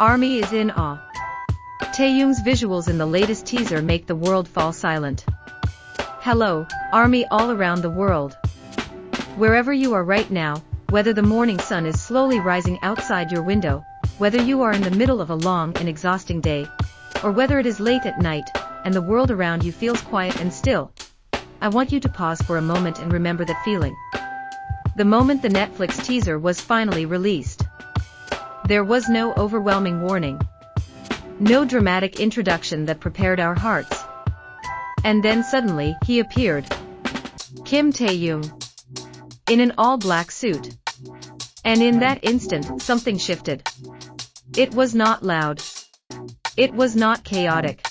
Army is in awe. Taehyung's visuals in the latest teaser make the world fall silent. Hello, Army all around the world. Wherever you are right now, whether the morning sun is slowly rising outside your window, whether you are in the middle of a long and exhausting day, or whether it is late at night, and the world around you feels quiet and still, I want you to pause for a moment and remember that feeling. The moment the Netflix teaser was finally released, there was no overwhelming warning. No dramatic introduction that prepared our hearts. And then suddenly, he appeared. Kim Taehyung. In an all-black suit. And in that instant, something shifted. It was not loud. It was not chaotic.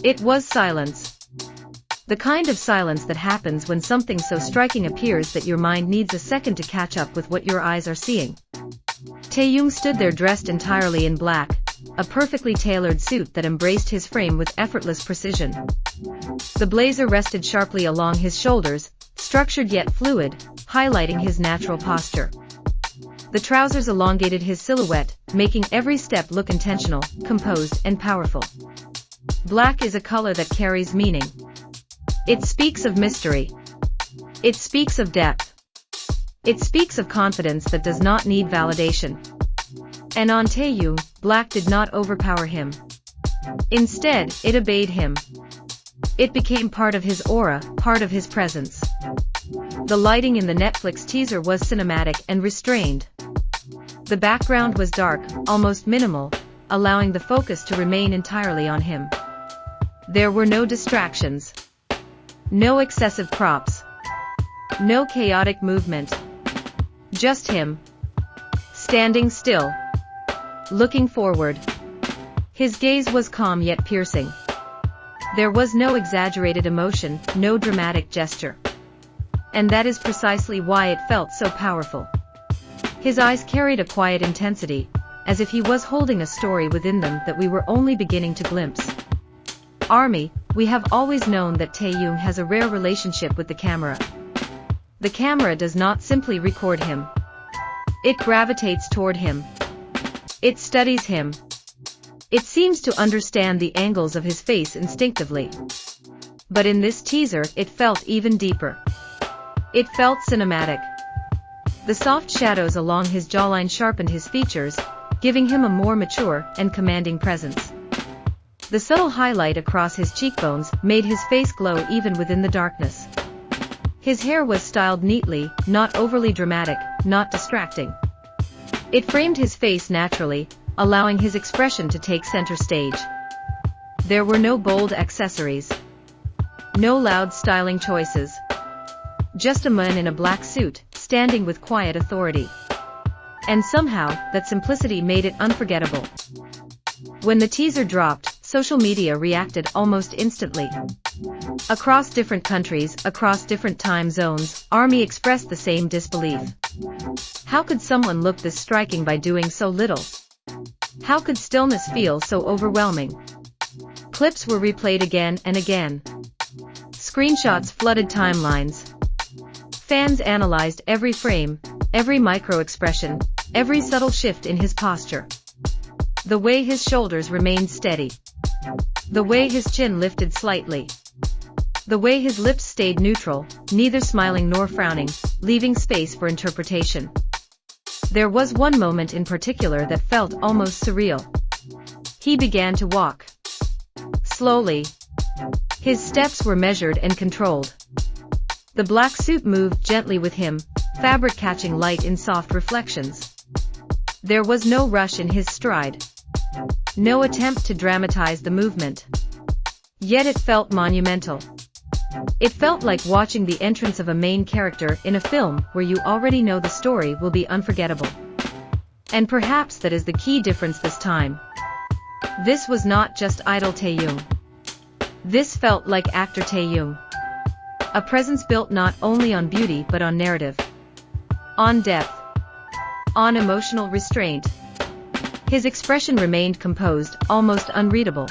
It was silence. The kind of silence that happens when something so striking appears that your mind needs a second to catch up with what your eyes are seeing. Taehyung stood there dressed entirely in black, a perfectly tailored suit that embraced his frame with effortless precision. The blazer rested sharply along his shoulders, structured yet fluid, highlighting his natural posture. The trousers elongated his silhouette, making every step look intentional, composed, and powerful. Black is a color that carries meaning. It speaks of mystery. It speaks of depth. It speaks of confidence that does not need validation. And on Taehyung, black did not overpower him. Instead, it obeyed him. It became part of his aura, part of his presence. The lighting in the Netflix teaser was cinematic and restrained. The background was dark, almost minimal, allowing the focus to remain entirely on him. There were no distractions. No excessive props. No chaotic movement. Just him. Standing still. Looking forward. His gaze was calm yet piercing. There was no exaggerated emotion, no dramatic gesture. And that is precisely why it felt so powerful. His eyes carried a quiet intensity, as if he was holding a story within them that we were only beginning to glimpse. Army, we have always known that Taehyung has a rare relationship with the camera. The camera does not simply record him. It gravitates toward him. It studies him. It seems to understand the angles of his face instinctively. But in this teaser, it felt even deeper. It felt cinematic. The soft shadows along his jawline sharpened his features, giving him a more mature and commanding presence. The subtle highlight across his cheekbones made his face glow even within the darkness. His hair was styled neatly, not overly dramatic, not distracting. It framed his face naturally, allowing his expression to take center stage. There were no bold accessories. No loud styling choices. Just a man in a black suit, standing with quiet authority. And somehow, that simplicity made it unforgettable. When the teaser dropped, social media reacted almost instantly. Across different countries, across different time zones, Army expressed the same disbelief. How could someone look this striking by doing so little? How could stillness feel so overwhelming? Clips were replayed again and again. Screenshots flooded timelines. Fans analyzed every frame, every micro-expression, every subtle shift in his posture. The way his shoulders remained steady. The way his chin lifted slightly. The way his lips stayed neutral, neither smiling nor frowning, leaving space for interpretation. There was one moment in particular that felt almost surreal. He began to walk. Slowly. His steps were measured and controlled. The black suit moved gently with him, fabric catching light in soft reflections. There was no rush in his stride. No attempt to dramatize the movement. Yet it felt monumental. It felt like watching the entrance of a main character in a film where you already know the story will be unforgettable. And perhaps that is the key difference this time. This was not just idol Taehyung. This felt like actor Taehyung. A presence built not only on beauty but on narrative. On depth. On emotional restraint. His expression remained composed, almost unreadable.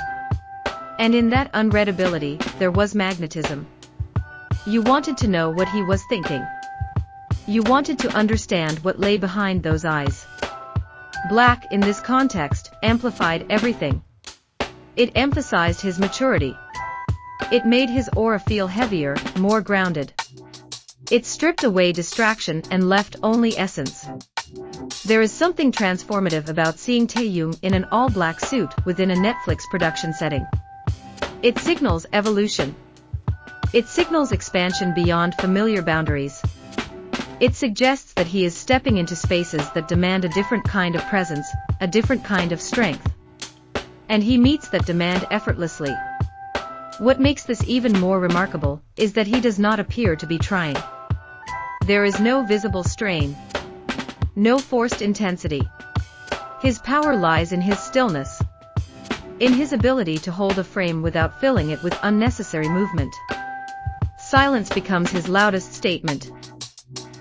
And in that unreadability, there was magnetism. You wanted to know what he was thinking. You wanted to understand what lay behind those eyes. Black, in this context, amplified everything. It emphasized his maturity. It made his aura feel heavier, more grounded. It stripped away distraction and left only essence. There is something transformative about seeing Taehyung in an all-black suit within a Netflix production setting. It signals evolution. It signals expansion beyond familiar boundaries. It suggests that he is stepping into spaces that demand a different kind of presence, a different kind of strength. And he meets that demand effortlessly. What makes this even more remarkable is that he does not appear to be trying. There is no visible strain. No forced intensity. His power lies in his stillness. In his ability to hold a frame without filling it with unnecessary movement. Silence becomes his loudest statement.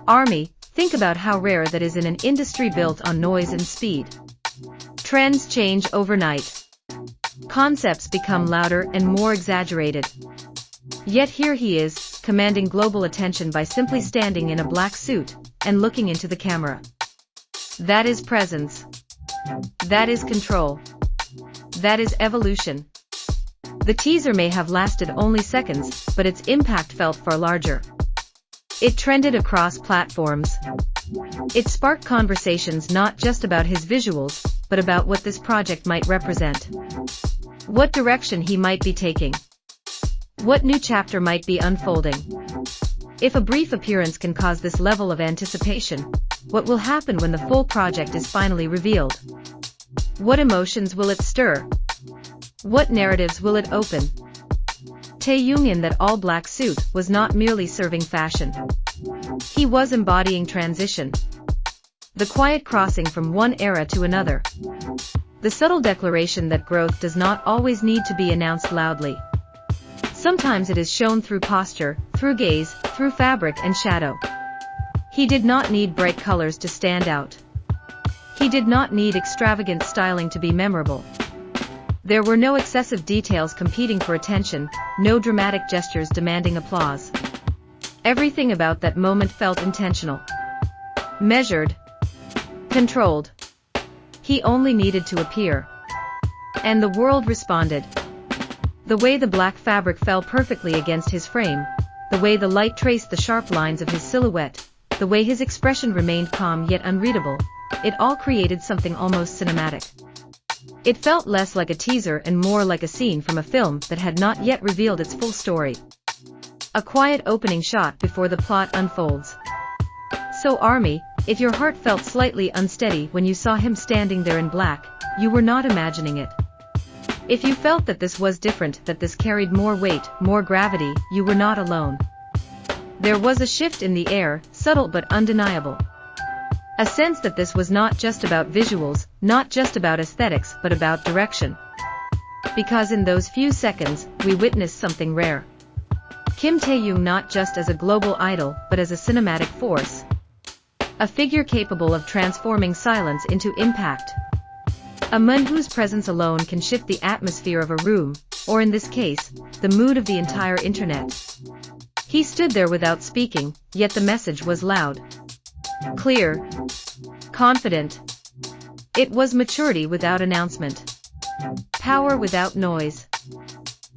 Army, think about how rare that is in an industry built on noise and speed. Trends change overnight. Concepts become louder and more exaggerated. Yet here he is, commanding global attention by simply standing in a black suit and looking into the camera. That is presence. That is control. That is evolution. The teaser may have lasted only seconds, but its impact felt far larger. It trended across platforms. It sparked conversations not just about his visuals, but about what this project might represent. What direction he might be taking. What new chapter might be unfolding. If a brief appearance can cause this level of anticipation, what will happen when the full project is finally revealed? What emotions will it stir? What narratives will it open? Taehyung in that all-black suit was not merely serving fashion. He was embodying transition. The quiet crossing from one era to another. The subtle declaration that growth does not always need to be announced loudly. Sometimes it is shown through posture, through gaze, through fabric and shadow. He did not need bright colors to stand out. He did not need extravagant styling to be memorable. There were no excessive details competing for attention, no dramatic gestures demanding applause. Everything about that moment felt intentional. Measured. Controlled. He only needed to appear. And the world responded. The way the black fabric fell perfectly against his frame, the way the light traced the sharp lines of his silhouette, the way his expression remained calm yet unreadable, it all created something almost cinematic. It felt less like a teaser and more like a scene from a film that had not yet revealed its full story. A quiet opening shot before the plot unfolds. So Army, if your heart felt slightly unsteady when you saw him standing there in black, you were not imagining it. If you felt that this was different, that this carried more weight, more gravity, you were not alone. There was a shift in the air, subtle but undeniable. A sense that this was not just about visuals, not just about aesthetics, but about direction. Because in those few seconds, we witnessed something rare. Kim Taehyung not just as a global idol, but as a cinematic force. A figure capable of transforming silence into impact. A man whose presence alone can shift the atmosphere of a room, or in this case, the mood of the entire internet. He stood there without speaking, yet the message was loud. Clear. Confident. It was maturity without announcement. Power without noise.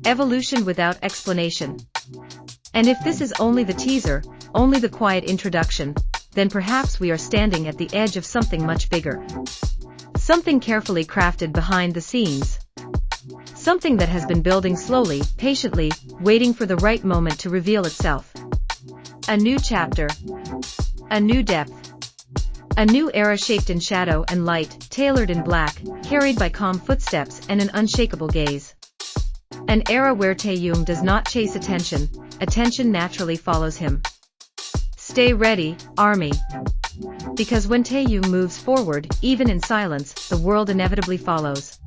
Evolution without explanation. And if this is only the teaser, only the quiet introduction, then perhaps we are standing at the edge of something much bigger. Something carefully crafted behind the scenes. Something that has been building slowly, patiently, waiting for the right moment to reveal itself. A new chapter. A new depth. A new era shaped in shadow and light, tailored in black, carried by calm footsteps and an unshakable gaze. An era where Taehyung does not chase attention, attention naturally follows him. Stay ready, Army. Because when Taehyung moves forward, even in silence, the world inevitably follows.